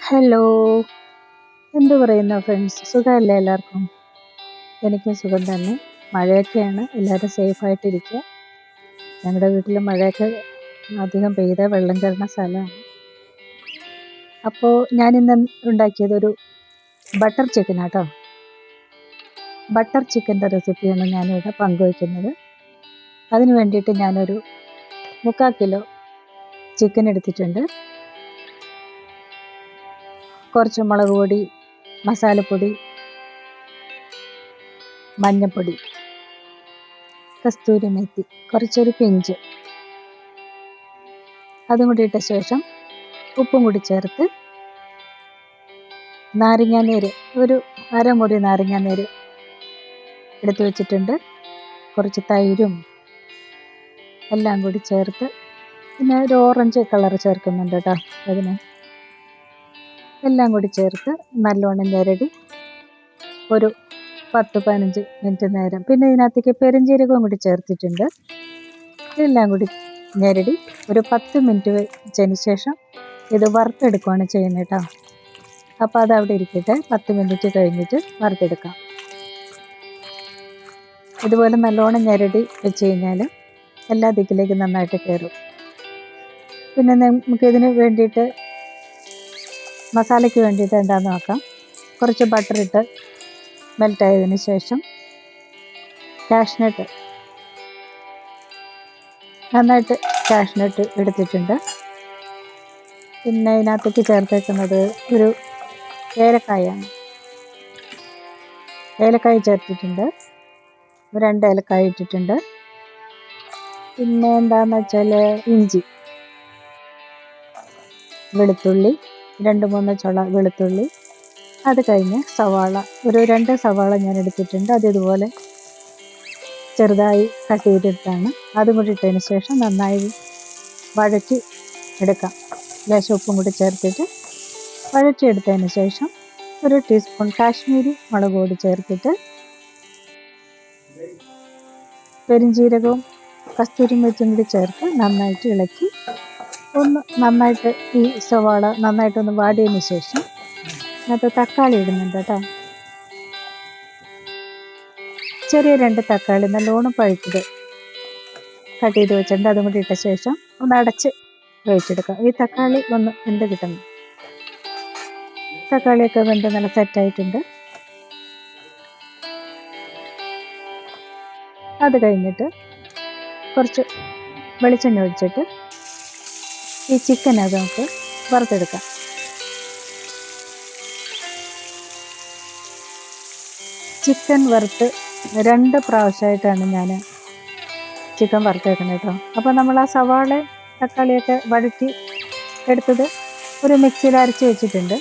Hello. എന്ത് പറയുന്നു friends? സുഖമല്ലേ എല്ലാവർക്കും? എനിക്കും സുഖം തന്നെ. മഴയൊക്കെയാണ്, എല്ലാവരും സേഫായിട്ടിരിക്കുക. ഞങ്ങളുടെ വീട്ടിൽ മഴയൊക്കെ അധികം പെയ്ത വെള്ളം കയറുന്ന സ്ഥലമാണ്. അപ്പോൾ ഞാനിന്ന് ഉണ്ടാക്കിയതൊരു ബട്ടർ ചിക്കനാട്ടോ. ബട്ടർ ചിക്കൻ്റെ റെസിപ്പിയാണ് ഞാനിവിടെ പങ്കുവയ്ക്കുന്നത്. അതിന് വേണ്ടിയിട്ട് ഞാനൊരു 3/4 കിലോ ചിക്കൻ എടുത്തിട്ടുണ്ട്. കുറച്ച് മുളക് പൊടി, മസാലപ്പൊടി, മഞ്ഞൾപ്പൊടി, കസ്തൂരി മെത്തി, കുറച്ചൊരു പിഞ്ച്, അതും കൂടി ഇട്ട ശേഷം ഉപ്പും കൂടി ചേർത്ത് നാരങ്ങാനീര്, ഒരു അരമുറി നാരങ്ങാനീര് എടുത്തു വെച്ചിട്ടുണ്ട്. കുറച്ച് തൈരും എല്ലാം കൂടി ചേർത്ത്, പിന്നെ ഒരു ഓറഞ്ച് കളർ ചേർക്കുന്നുണ്ട് കേട്ടോ അതിന്. എല്ലാം കൂടി ചേർത്ത് നല്ലോണം ഞെരടി ഒരു 10-15 മിനിറ്റ് നേരം, പിന്നെ ഇതിനകത്തേക്ക് പെരുംജീരകവും കൂടി ചേർത്തിട്ടുണ്ട്. ഇതെല്ലാം കൂടി ഞെരടി ഒരു 10 മിനിറ്റ് വെച്ചതിന് ശേഷം ഇത് വറുത്തെടുക്കുകയാണ് ചെയ്യുന്നത് കേട്ടോ. അപ്പോൾ അതവിടെ ഇരിക്കട്ടെ, 10 മിനിറ്റ് കഴിഞ്ഞിട്ട് വറുത്തെടുക്കാം. ഇതുപോലെ നല്ലോണം ഞെരടി വെച്ച് കഴിഞ്ഞാൽ എല്ലാ ദിക്കിലേക്കും നന്നായിട്ട് കയറും. പിന്നെ നമുക്കിതിന് വേണ്ടിയിട്ട് മസാലയ്ക്ക് വേണ്ടിയിട്ട് എന്താണെന്ന് നോക്കാം. കുറച്ച് ബട്ടർ ഇട്ട് മെൽറ്റായതിന് ശേഷം കാഷ്നട്ട്, നന്നായിട്ട് കാഷ്നട്ട് എടുത്തിട്ടുണ്ട്. പിന്നെ ഇതിനകത്തേക്ക് ചേർത്തേക്കുന്നത് ഒരു ഏലക്കായാണ്. ഏലക്കായ ചേർത്തിട്ടുണ്ട്, 2 ഏലക്കായ ഇട്ടിട്ടുണ്ട്. പിന്നെ എന്താണെന്ന് വെച്ചാൽ ഇഞ്ചി, വെളുത്തുള്ളി, 2-3 ചുള വെളുത്തുള്ളി, അത് കഴിഞ്ഞ് സവാള, ഒരു 2 സവാള ഞാൻ എടുത്തിട്ടുണ്ട്. അത് ഇതുപോലെ ചെറുതായി കട്ട് ചെയ്തെടുത്താണ്. അതും കൂടി ഇട്ടതിന് ശേഷം നന്നായി വഴറ്റി എടുക്കാം. ലേശം ഉപ്പും കൂടി ചേർത്തിട്ട് വഴറ്റിയെടുത്തതിന് ശേഷം ഒരു ടീസ്പൂൺ കാശ്മീരി മുളക് പൊടി ചേർത്തിട്ട് പെരുംജീരകവും കസ്തൂരി മെത്തിയും കൂടി ചേർത്ത് നന്നായിട്ട് ഇളക്കി നന്നായിട്ട് ഈ സവാള നന്നായിട്ടൊന്ന് വാടിയതിന് ശേഷം അതിനകത്ത് തക്കാളി ഇടുന്നുണ്ട് കേട്ടോ. ചെറിയ 2 തക്കാളി നല്ലോണം പഴുത്തത് കട്ട് ചെയ്ത് വെച്ചിട്ടുണ്ട്. അതും കൂടി ഇട്ട ശേഷം ഒന്ന് അടച്ച് വേവിച്ചെടുക്കാം. ഈ തക്കാളി ഒന്ന് വെന്ത് കിട്ടണം. തക്കാളിയൊക്കെ വെന്ത് നല്ല സെറ്റായിട്ടുണ്ട്. അത് കഴിഞ്ഞിട്ട് കുറച്ച് വെളിച്ചെണ്ണ ഒഴിച്ചിട്ട് ഈ ചിക്കൻ അത് നമുക്ക് വറുത്തെടുക്കാം. ചിക്കൻ വറുത്ത് 2 പ്രാവശ്യമായിട്ടാണ് ഞാൻ ചിക്കൻ വറുത്തേക്കുന്നത് കേട്ടോ. അപ്പോൾ നമ്മൾ ആ സവാള തക്കാളിയൊക്കെ വഴറ്റി എടുത്തത് ഒരു മിക്സിയിൽ അരച്ച് വെച്ചിട്ടുണ്ട്.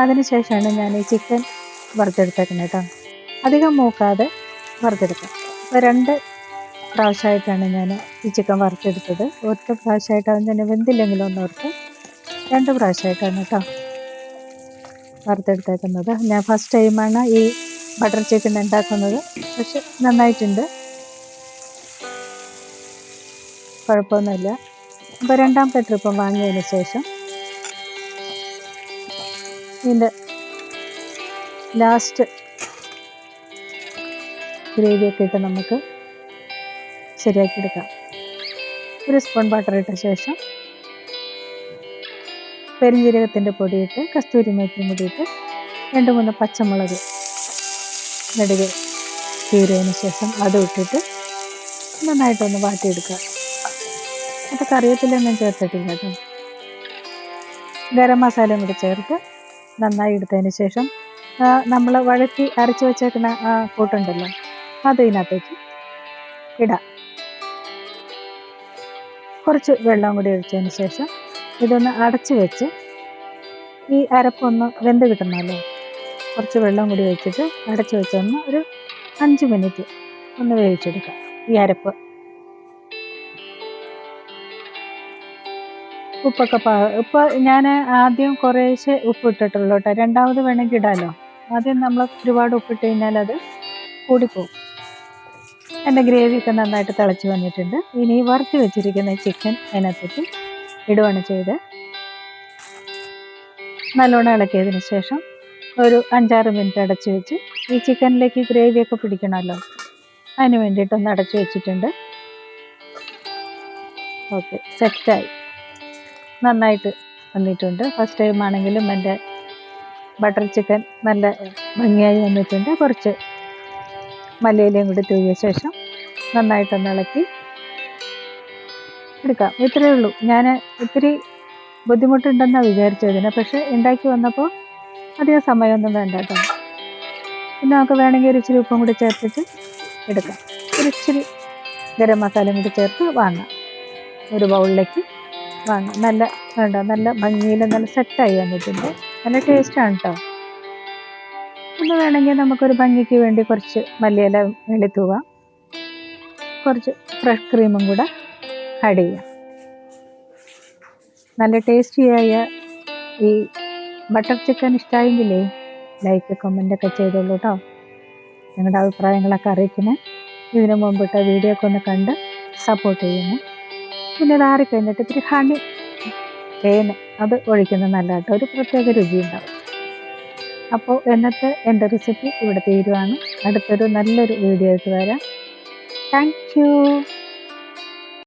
അതിന് ശേഷമാണ് ഞാൻ ഈ ചിക്കൻ വറുത്തെടുത്തേക്കുന്നത് കേട്ടോ. അധികം മൂക്കാതെ വറുത്തെടുക്കാം. അപ്പോൾ 2 പ്രാവശ്യമായിട്ടാണ് ഞാൻ ഈ ചിക്കൻ വറുത്തെടുത്തത്. 1 പ്രാവശ്യമായിട്ട് അവൻ തന്നെ വെന്തില്ലെങ്കിലും ഒന്നോർത്ത് 2 പ്രാവശ്യമായിട്ടാണ് കേട്ടോ വറുത്തെടുത്തേക്കുന്നത്. ഞാൻ ഫസ്റ്റ് ടൈമാണ് ഈ ബട്ടർ ചിക്കൻ ഉണ്ടാക്കുന്നത്. പക്ഷെ നന്നായിട്ടുണ്ട്, കുഴപ്പമൊന്നുമില്ല. അപ്പോൾ 2ാമത്തെ ട്രിപ്പം വാങ്ങിയതിന് ശേഷം ഇതിൻ്റെ ലാസ്റ്റ് ഗ്രേവിയൊക്കെ ഇട്ട് നമുക്ക് ശരിയാക്കിയെടുക്കാം. ഒരു സ്പൂൺ ബട്ടർ ഇട്ട ശേഷം പെരുംജീരകത്തിൻ്റെ പൊടിയിട്ട് കസ്തൂരി മേത്തിയും കൂടിയിട്ട് 2-3 പച്ചമുളക് നെടുകെ കീറിയതിന് ശേഷം അതും ഇട്ടിട്ട് നന്നായിട്ടൊന്ന് വാട്ടിയെടുക്കുക. അത് കറിവേപ്പിലൊന്നും ചേർത്തിട്ടില്ല കേട്ടോ. ഗരം മസാലയും കൂടി ചേർത്ത് നന്നായി എടുത്തതിന് ശേഷം നമ്മൾ വഴറ്റി അരച്ച് വെച്ചേക്കുന്ന ആ കൂട്ടുണ്ടല്ലോ, അത് ഇതിനകത്തേക്ക് ഇടാം. കുറച്ച് വെള്ളം കൂടി ഒഴിച്ചതിന് ശേഷം ഇതൊന്ന് അടച്ച് വെച്ച് ഈ അരപ്പൊന്ന് വെന്ത് കിട്ടണമല്ലോ, കുറച്ച് വെള്ളം കൂടി ഒഴിച്ചിട്ട് അടച്ച് വെച്ചൊന്ന് ഒരു 5 മിനിറ്റ് ഒന്ന് വേവിച്ചെടുക്കാം ഈ അരപ്പ്. ഉപ്പൊക്കെ ഉപ്പ് ഞാൻ ആദ്യം കുറേശ്ശെ ഉപ്പ് ഇട്ടിട്ടുള്ളൂ കേട്ടോ. 2ാമത് വേണമെങ്കിൽ ഇടാമല്ലോ. ആദ്യം നമ്മൾ ഒരുപാട് ഉപ്പിട്ട് കഴിഞ്ഞാൽ അത് കൂടിപ്പോവും. എൻ്റെ ഗ്രേവിയൊക്കെ നന്നായിട്ട് തിളച്ച് വന്നിട്ടുണ്ട്. ഇനി വറുത്ത് വെച്ചിരിക്കുന്ന ചിക്കൻ അതിനകത്തേക്ക് ഇടുകയാണ് ചെയ്ത് നല്ലോണം ഇളക്കിയതിന് ശേഷം ഒരു 5-6 മിനിറ്റ് അടച്ചു വെച്ച് ഈ ചിക്കനിലേക്ക് ഗ്രേവിയൊക്കെ പിടിക്കണമല്ലോ, അതിന് വേണ്ടിയിട്ടൊന്ന് അടച്ചു വെച്ചിട്ടുണ്ട്. ഓക്കെ, സെറ്റായി, നന്നായിട്ട് വന്നിട്ടുണ്ട്. ഫസ്റ്റ് ടൈം ആണെങ്കിലും എൻ്റെ ബട്ടർ ചിക്കൻ നല്ല ഭംഗിയായി വന്നിട്ടുണ്ട്. കുറച്ച് മല്ലിയിലയും കൂടി തൂകിയ ശേഷം നന്നായിട്ടൊന്ന് ഇളക്കി എടുക്കാം. ഇത്രയേ ഉള്ളൂ. ഞാൻ ഇത്തിരി ബുദ്ധിമുട്ടുണ്ടെന്നാണ് വിചാരിച്ചതിന്, പക്ഷേ ഉണ്ടാക്കി വന്നപ്പോൾ അധികം സമയമൊന്നും വേണ്ട കേട്ടോ. പിന്നെ നമുക്ക് വേണമെങ്കിൽ ഒരു ഇച്ചിരി ഉപ്പും കൂടി ചേർത്തിട്ട് എടുക്കാം. ഒരു ഇച്ചിരി ഗരം മസാലയും കൂടി ചേർത്ത് വാങ്ങാം, ഒരു ബൗളിലേക്ക് വാങ്ങാം. നല്ല ഭംഗിയിൽ നല്ല സെറ്റായി വന്നിട്ടുണ്ട്. നല്ല ടേസ്റ്റാണ് കേട്ടോ. പിന്നെ വേണമെങ്കിൽ നമുക്കൊരു ഭംഗിക്ക് വേണ്ടി കുറച്ച് മല്ലിയില വെളുത്തൂവാം, കുറച്ച് ഫ്രഷ് ക്രീമും കൂടെ ആഡ് ചെയ്യാം. നല്ല ടേസ്റ്റിയായ ഈ ബട്ടർ ചിക്കൻ ഇഷ്ടമായെങ്കിലേ ലൈക്ക് കമൻ്റൊക്കെ ചെയ്തോളൂ കേട്ടോ. നിങ്ങളുടെ അഭിപ്രായങ്ങളൊക്കെ അറിയിക്കണേ. ഇതിനു മുമ്പിട്ട വീഡിയോ ഒക്കെ ഒന്ന് കണ്ട് സപ്പോർട്ട് ചെയ്യണേ. പിന്നെ ഇത് ആറിക്കഴിഞ്ഞിട്ട് ഇത്തിരി ഹണി തേന് അത് ഒഴിക്കുന്നത് നല്ല കേട്ടോ, ഒരു പ്രത്യേക രുചിയുണ്ടാവും. അപ്പോൾ എൻ്റെ റെസിപ്പി ഇവിടെ തീരുവാണ്. അടുത്തൊരു നല്ലൊരു വീഡിയോ ആയിട്ട് വരാം. Thank you.